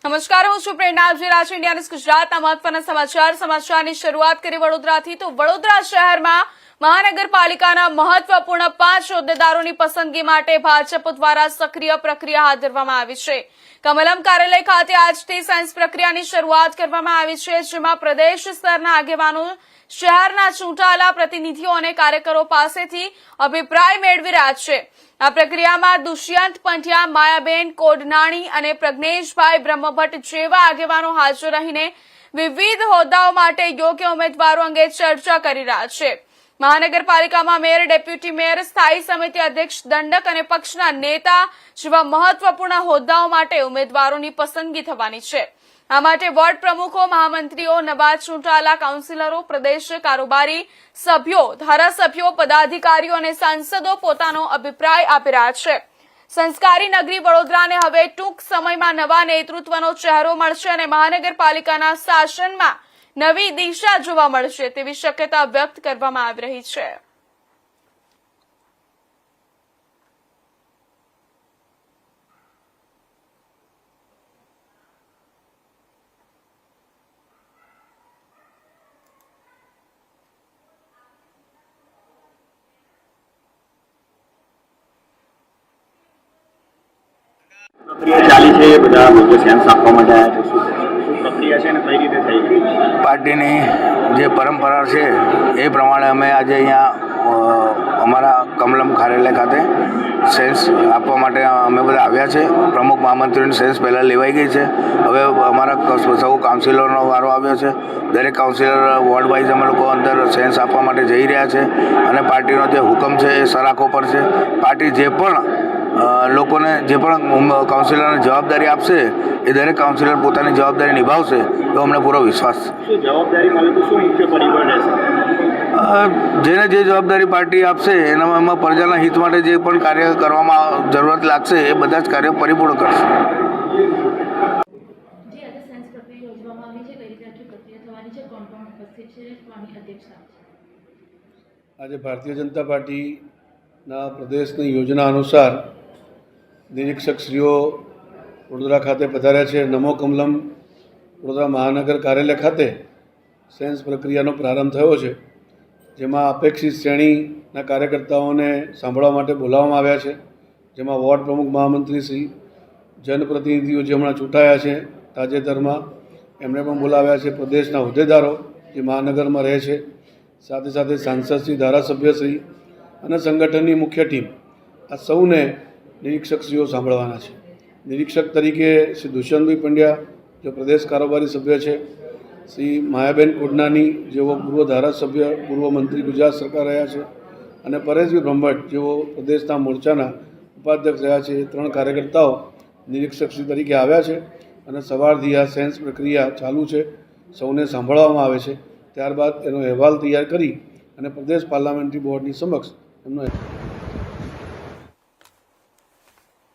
નમસ્કાર, હું છું પ્રેરણા. આપ ઇન્ડિયા ન્યૂઝ ગુજરાતના મહત્વના સમાચારની શરૂઆત કરી વડોદરાથી. તો વડોદરા શહેરમાં મહાનગરપાલિકાના મહત્વપૂર્ણ 5 હોદ્દેદારોની પસંદગી માટે ભાજપ દ્વારા સક્રિય પ્રક્રિયા હાથ ધરવામાં આવી છે. કમલમ કાર્યાલય ખાતે આજથી સાયન્સ પ્રક્રિયાની શરૂઆત કરવામાં આવી છે, જેમાં પ્રદેશ સ્તરના આગેવાનો શહેરના ચૂંટાયેલા પ્રતિનિધિઓ અને કાર્યકરો પાસેથી અભિપ્રાય મેળવી રહ્યા છે. આ પ્રક્રિયામાં દુષ્યંત પંડ્યા, માયાબેન કોડનાણી અને પ્રજ્ઞેશભાઈ બ્રહ્મભટ્ટ જેવા આગેવાનો હાજર રહીને વિવિધ હોદ્દાઓ માટે યોગ્ય ઉમેદવારો અંગે ચર્ચા કરી રહ્યા છે. મહાનગરપાલિકામાં મેયર, ડેપ્યુટી મેયર, સ્થાયી સમિતિ અધ્યક્ષ, દંડક અને પક્ષના નેતા જેવા મહત્વપૂર્ણ હોદ્દાઓ માટે ઉમેદવારોની પસંદગી થવાની છે. આ માટે વોર્ડ પ્રમુખો, મહામંત્રીઓ, નવા ચૂંટાયેલા કાઉન્સિલરો, પ્રદેશ કારોબારી સભ્યો, ધારાસભ્યો, પદાધિકારીઓ અને સાંસદો પોતાનો અભિપ્રાય આપી રહ્યા છે. સંસ્કારી નગરી વડોદરાને હવે ટૂંક સમયમાં નવા નેતૃત્વનો ચહેરો મળશે અને મહાનગરપાલિકાના શાસનમાં નવી દિશા જોવા મળશે તેવી શક્યતા વ્યક્ત કરવામાં આવી રહી છે. પ્રક્રિયા ચાલી છે, બધા લોકો સેન્સ આપવા માટે આવ્યા છે. શું પ્રક્રિયા છે અને કઈ રીતે થઈ ગઈ? પાર્ટીની જે પરંપરા છે એ પ્રમાણે અમે આજે અહીંયા અમારા કમલમ કાર્યાલય ખાતે સેન્સ આપવા માટે અમે બધા આવ્યા છે. પ્રમુખ મહામંત્રીની સેન્સ પહેલાં લેવાઈ ગઈ છે. હવે અમારા સૌ કાઉન્સિલરનો વારો આવ્યો છે. દરેક કાઉન્સિલર વોર્ડ વાઇઝ અમે લોકો અંદર સેન્સ આપવા માટે જઈ રહ્યા છે અને પાર્ટીનો જે હુકમ છે એ સરાખો પર છે. પાર્ટી જે પણ લોકોને જે પણ કાઉન્સિલરને જવાબદારી આપશે એ દરેક કાઉન્સિલર પોતાની જવાબદારી નિભાવશે એવો અમને પૂરો વિશ્વાસ છે. શું જવાબદારી મળે તો શું મુખ્ય પરિબળ રહેશે? જેને જે જવાબદારી પાર્ટી આપશે એમાં પ્રજાના હિત માટે જે પણ કાર્ય કરવામાં જરૂરત લાગશે એ બધા જ કાર્ય પરિપૂર્ણ કરશે. આજે ભારતીય જનતા પાર્ટીના પ્રદેશની યોજના અનુસાર નિરીક્ષકશ્રીઓ વડોદરા ખાતે પધાર્યા છે. નમો કમલમ વડોદરા મહાનગર કાર્યાલય ખાતે સેન્સ પ્રક્રિયાનો પ્રારંભ થયો છે, જેમાં અપેક્ષિત શ્રેણીના કાર્યકર્તાઓને સાંભળવા માટે બોલાવવામાં આવ્યા છે. જેમાં વોર્ડ પ્રમુખ, મહામંત્રી શ્રી, જનપ્રતિનિધિઓ જે હમણાં ચૂંટાયા છે તાજેતરમાં એમણે પણ બોલાવ્યા છે. પ્રદેશના હોદ્દેદારો જે મહાનગરમાં રહે છે, સાથે સાથે સાંસદશ્રી, ધારાસભ્યશ્રી અને સંગઠનની મુખ્ય ટીમ, આ સૌને નિરીક્ષકશ્રીઓ સાંભળવાના છે. નિરીક્ષક તરીકે શ્રી દુષ્યંતભાઈ પંડ્યા જે પ્રદેશ કારોબારી સભ્ય છે, શ્રી માયાબેન કોડનાની જેઓ પૂર્વ ધારાસભ્ય, પૂર્વ મંત્રી ગુજરાત સરકાર રહ્યા છે, અને પરેશભાઈ બ્રહ્મભટ્ટ જેઓ પ્રદેશના મોરચાના ઉપાધ્યક્ષ રહ્યા છે. એ 3 કાર્યકર્તાઓ નિરીક્ષકશ્રી તરીકે આવ્યા છે અને સવારથી આ સેન્સ પ્રક્રિયા ચાલુ છે. સૌને સાંભળવામાં આવે છે. ત્યારબાદ એનો અહેવાલ તૈયાર કરી અને પ્રદેશ પાર્લામેન્ટરી બોર્ડની સમક્ષ એમનો